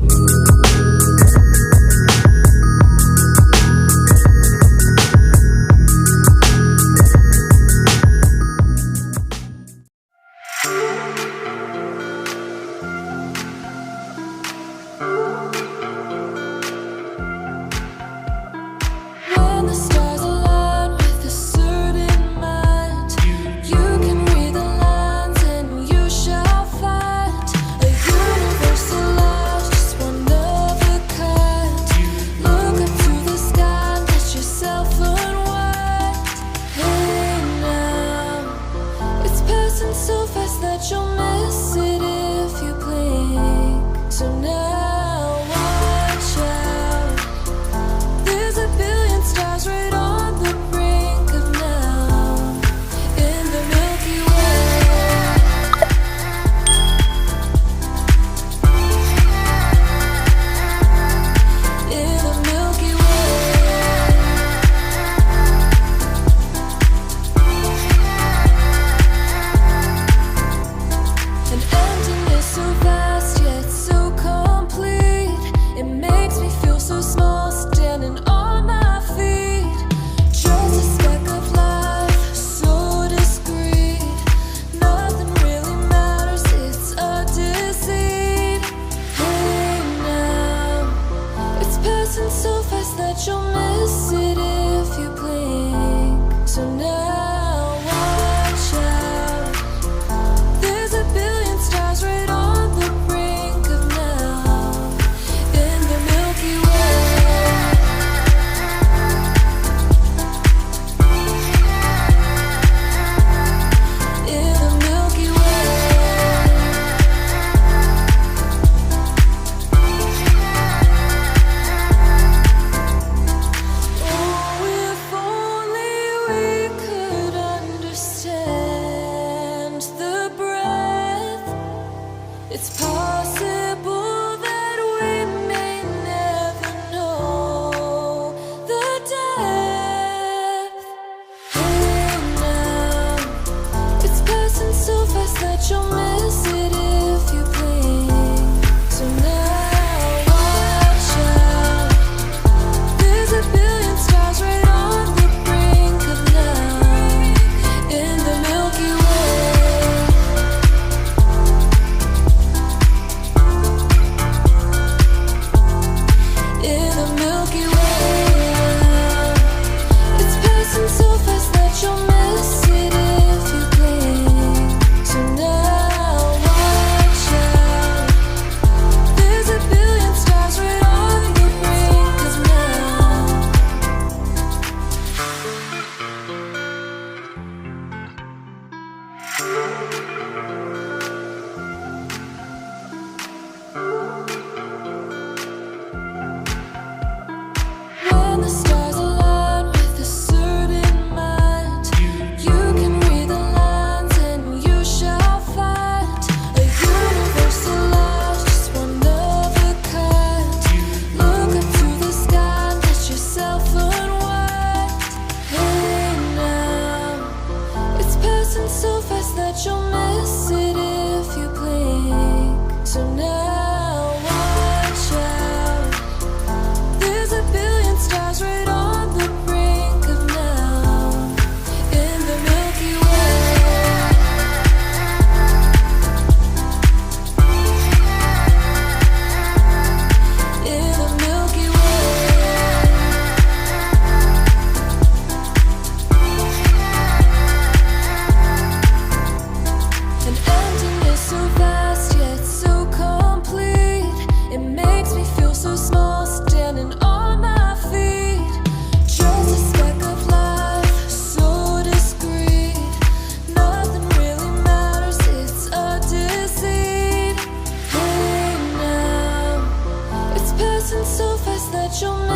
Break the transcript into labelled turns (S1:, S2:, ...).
S1: When the stars align with a certain mind, you can read the lines and you shall find a universal love, just one of a kind. Look up to the sky and let yourself unwind. Hey now, it's passing so fast that you'll miss it if you blink. So now watch out, there's a billion stars right on the brink of now in the Milky Way. In the Milky Way. An emptiness so vast yet so complete. It makes me feel so small standing on my feet. Just a speck of life, so discreet. Nothing really matters, it's a deceit. Hey now, it's passing so fast that you'll miss it if you blink. So now watch out, there's a billion stars right on the brink of now in the Milky Way. In the Milky Way. Oh, if only we could understand the breath. It's possible that we may never know the depth. Hey now, it's passing so fast that you'll miss it if you blink. So now watch out, there's a billion stars right on the brink of now in the Milky Way. In the Milky Way. It's passing so fast that you'll miss it if you blink. So now watch out, there's a billion stars right on the brink of now. When the stars align with a certain mind, you can read the lines and you shall find a universal love, just one of a kind. Look up to the sky and let yourself unwind. Hey now, it's passing so fast that you'll miss it if you blink. So now watch out, there's a billion stars right on the brink of now in the Milky Way. In the Milky Way. An emptiness so vast yet so complete. It makes me feel so small standing on my feet. Just a speck of life, so discreet. Nothing really matters, it's a deceit. Hey now, it's passing so fast that you'll